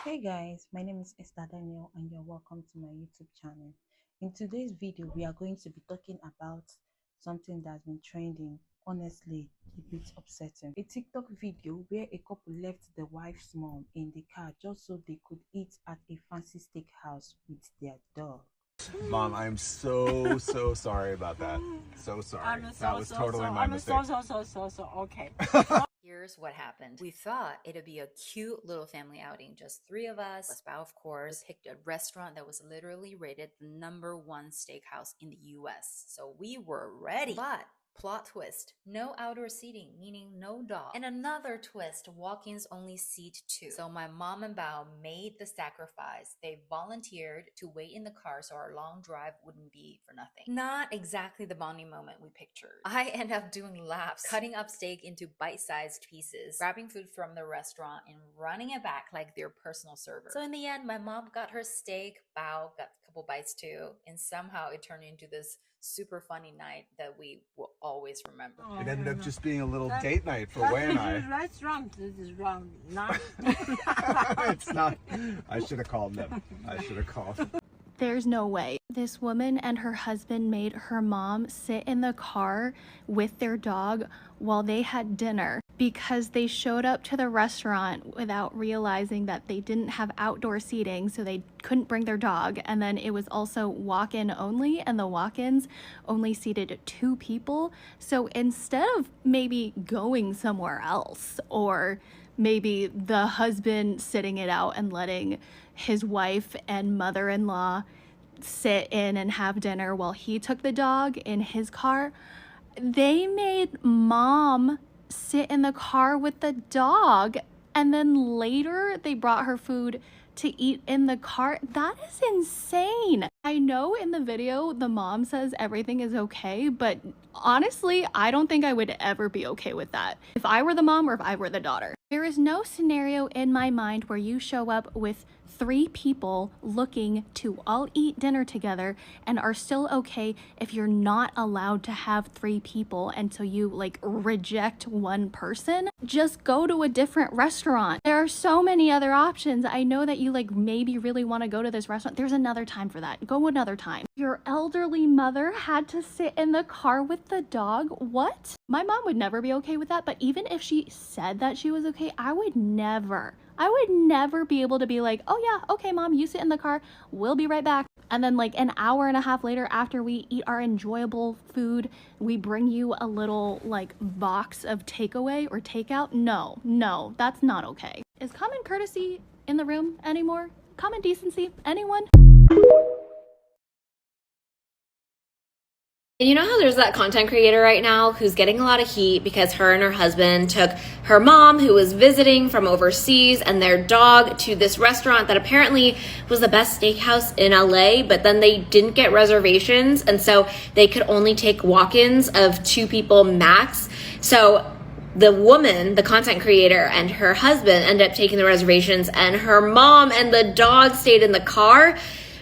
Hey guys, my name is Esther Daniel and you're welcome to my YouTube channel. In today's video, we are going to be talking about something that's been trending, honestly, a bit upsetting. A TikTok video where a couple left the wife's mom in the car just so they could eat at a fancy steakhouse with their dog. Mom, I'm so sorry about that. So sorry. That was totally my mistake. Okay. Here's what happened. We thought it'd be a cute little family outing, just three of us. Spow, of course, picked a restaurant that was literally rated the #1 steakhouse in the US. So we were ready. But plot twist, no outdoor seating, meaning no dog. And another twist, walk-ins only seat 2. So my mom and Bao made the sacrifice. They volunteered to wait in the car so our long drive wouldn't be for nothing. Not exactly the bonding moment we pictured. I end up doing laps, cutting up steak into bite-sized pieces, grabbing food from the restaurant and running it back like their personal server. So in the end, my mom got her steak, Bao got a couple bites too, and somehow it turned into this super funny night that we will always remember. It ended up just being a little date night for Wei and I. Restaurant, this is wrong. Not. It's not. I should have called them. I should have called. There's no way. This woman and her husband made her mom sit in the car with their dog while they had dinner because they showed up to the restaurant without realizing that they didn't have outdoor seating, so they couldn't bring their dog. And then it was also walk-in only, and the walk-ins only seated 2 people. So instead of maybe going somewhere else, or maybe the husband sitting it out and letting his wife and mother-in-law sit in and have dinner while he took the dog in his car, they made mom sit in the car with the dog, and then later they brought her food to eat in the car. That is insane. I know in the video the mom says everything is okay, but honestly, I don't think I would ever be okay with that if I were the mom or if I were the daughter. There is no scenario in my mind where you show up with 3 people looking to all eat dinner together and are still okay if you're not allowed to have 3 people, and so you like reject one person. Just go to a different restaurant. There are so many other options. I know that you like maybe really want to go to this restaurant. There's another time for that. Go another time. Your elderly mother had to sit in the car with the dog. What? My mom would never be okay with that, but even if she said that she was okay, I would never be able to be like, oh yeah, okay mom, you sit in the car, we'll be right back. And then like an hour and a half later, after we eat our enjoyable food, we bring you a little like box of takeaway or takeout. No, that's not okay. Is common courtesy in the room anymore? Common decency, anyone? And you know how there's that content creator right now who's getting a lot of heat because her and her husband took her mom, who was visiting from overseas, and their dog to this restaurant that apparently was the best steakhouse in LA, but then they didn't get reservations, and so they could only take walk-ins of 2 people max. So the woman, the content creator, and her husband ended up taking the reservations, and her mom and the dog stayed in the car.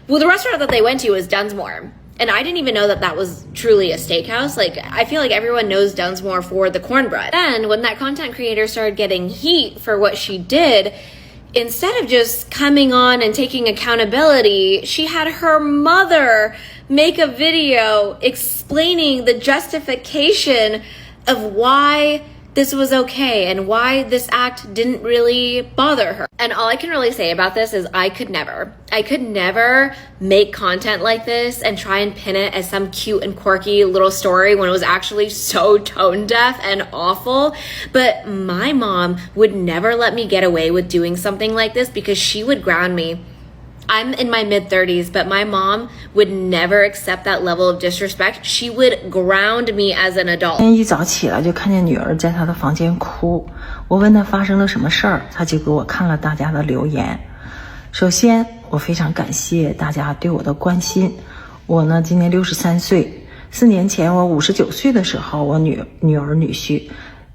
Well, the restaurant that they went to was Dunsmore. And I didn't even know that that was truly a steakhouse. Like, I feel like everyone knows Dunsmore for the cornbread. Then when that content creator started getting heat for what she did, instead of just coming on and taking accountability, she had her mother make a video explaining the justification of why this was okay and why this act didn't really bother her. And all I can really say about this is I could never make content like this and try and pin it as some cute and quirky little story when it was actually so tone deaf and awful. But my mom would never let me get away with doing something like this because she would ground me. I'm in my mid-30s, but my mom would never accept that level of disrespect. She would ground me as an adult. 今天一早起来就看见女儿在她的房间哭，我问她发生了什么事儿，她就给我看了大家的留言。首先，我非常感谢大家对我的关心。我呢，今年63岁，4年前我59岁的时候，我女儿女婿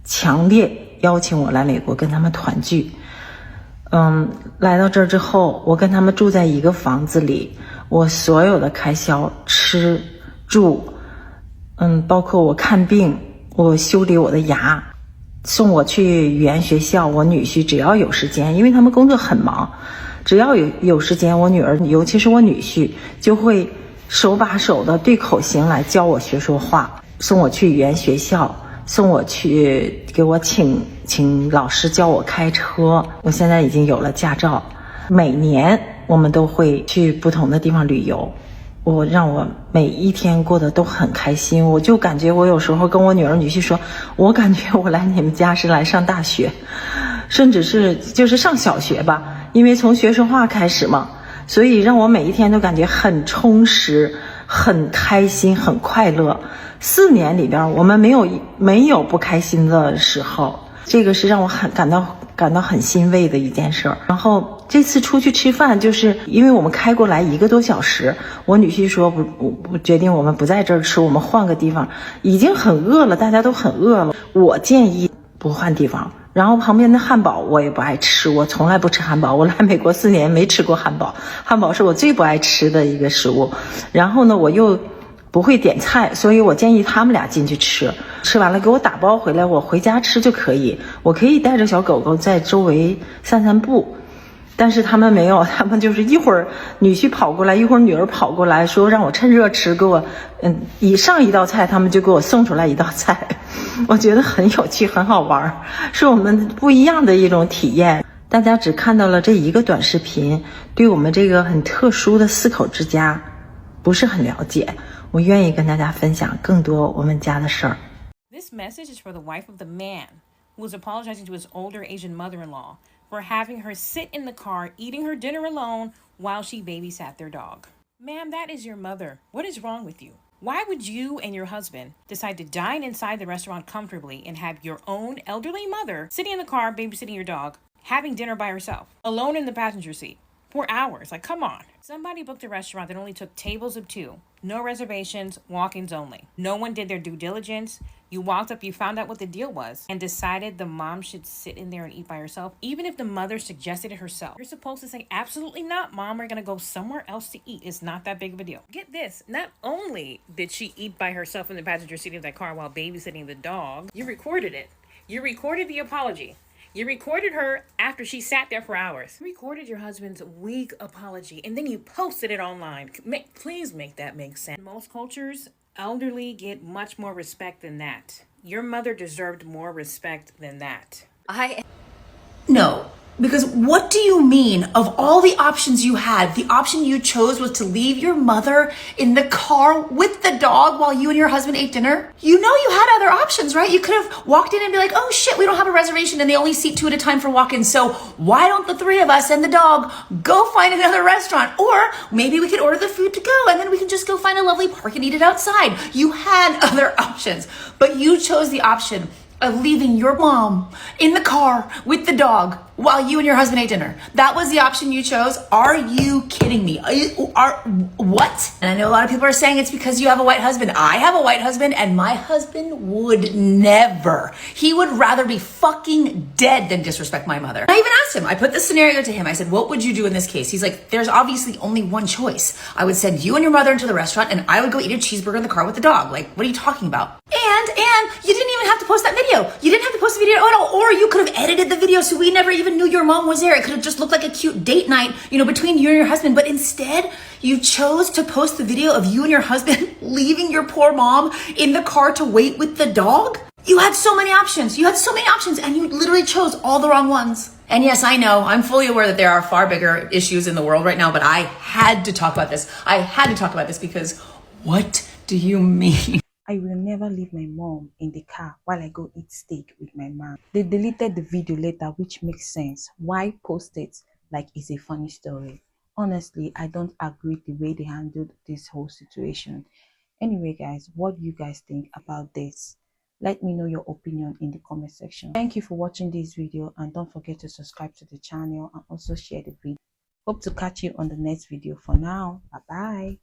强烈邀请我来美国跟他们团聚。来到这儿之后，我跟他们住在一个房子里，我所有的开销，吃住，包括我看病，我修理我的牙，送我去语言学校，我女婿只要有时间，因为他们工作很忙，只要有时间，我女儿尤其是我女婿就会手把手的对口型来教我学说话，送我去语言学校，送我去给我请老师教我开车。我现在已经有了驾照，每年我们都会去不同的地方旅游，让我每一天过得都很开心。我就感觉我有时候跟我女儿女婿说，我感觉我来你们家是来上大学，甚至是就是上小学吧，因为从学说话开始嘛，所以让我每一天都感觉很充实，很开心，很快乐。4年里边我们没有不开心的时候，这个是让我感到很欣慰的一件事儿。然后这次出去吃饭，就是因为我们开过来1个多小时，我女婿说不决定我们不在这儿吃，我们换个地方，已经很饿了，大家都很饿了。我建议不换地方。然后旁边的汉堡我也不爱吃，我从来不吃汉堡，我来美国4年没吃过汉堡，汉堡是我最不爱吃的一个食物。然后呢，我又不会点菜，所以我建议他们俩进去吃，吃完了给我打包回来，我回家吃就可以。我可以带着小狗狗在周围散散步，但是他们没有，他们就是一会儿女婿跑过来，一会儿女儿跑过来，说让我趁热吃，给我上一道菜，他们就给我送出来一道菜。我觉得很有趣，很好玩，是我们不一样的一种体验。大家只看到了这一个短视频，对我们这个很特殊的4口之家不是很了解，我愿意跟大家分享更多我们家的事儿。 This message is for the wife of the man who is apologizing to his older Asian mother-in-law for having her sit in the car eating her dinner alone while she babysat their dog. Ma'am, that is your mother. What is wrong with you? Why would you and your husband decide to dine inside the restaurant comfortably and have your own elderly mother sitting in the car babysitting your dog, having dinner by herself, alone in the passenger seat for hours? Like, come on. Somebody booked a restaurant that only took tables of 2. No reservations, walk-ins only. No one did their due diligence. You walked up, you found out what the deal was, and decided the mom should sit in there and eat by herself, even if the mother suggested it herself. You're supposed to say, absolutely not, Mom, we're gonna go somewhere else to eat. It's not that big of a deal. Get this, not only did she eat by herself in the passenger seat of that car while babysitting the dog, you recorded it. You recorded the apology. You recorded her after she sat there for hours. You recorded your husband's weak apology, and then you posted it online. Please make that make sense. In most cultures, elderly get much more respect than that. Your mother deserved more respect than that. No, because what do you mean of all the options you had, the option you chose was to leave your mother in the car with the dog while you and your husband ate dinner? You know you had other options, right? You could have walked in and be like, oh shit, we don't have a reservation and they only seat 2 at a time for walk-ins, so why don't the 3 of us and the dog go find another restaurant? Or maybe we could order the food to go and then we can just go find a lovely park and eat it outside. You had other options, but you chose the option of leaving your mom in the car with the dog while you and your husband ate dinner. That was the option you chose? Are you kidding me? What? And I know a lot of people are saying it's because you have a white husband. I have a white husband, and my husband would never. He would rather be fucking dead than disrespect my mother. I even asked him, I put this scenario to him. I said, what would you do in this case? He's like, there's obviously only one choice. I would send you and your mother into the restaurant and I would go eat a cheeseburger in the car with the dog. Like, what are you talking about? And you didn't even have to post that video. You didn't have to post the video at all. Or you could have edited the video so we never even knew your mom was there. It could have just looked like a cute date night, between you and your husband. But instead, you chose to post the video of you and your husband leaving your poor mom in the car to wait with the dog. You had so many options. And you literally chose all the wrong ones. And yes, I know, I'm fully aware that there are far bigger issues in the world right now, but I had to talk about this. Because what do you mean? I will never leave my mom in the car while I go eat steak with my mom. They deleted the video later, which makes sense. Why post it like it's a funny story? Honestly, I don't agree with the way they handled this whole situation. Anyway, guys, what do you guys think about this? Let me know your opinion in the comment section. Thank you for watching this video, and don't forget to subscribe to the channel and also share the video. Hope to catch you on the next video. For now, bye bye.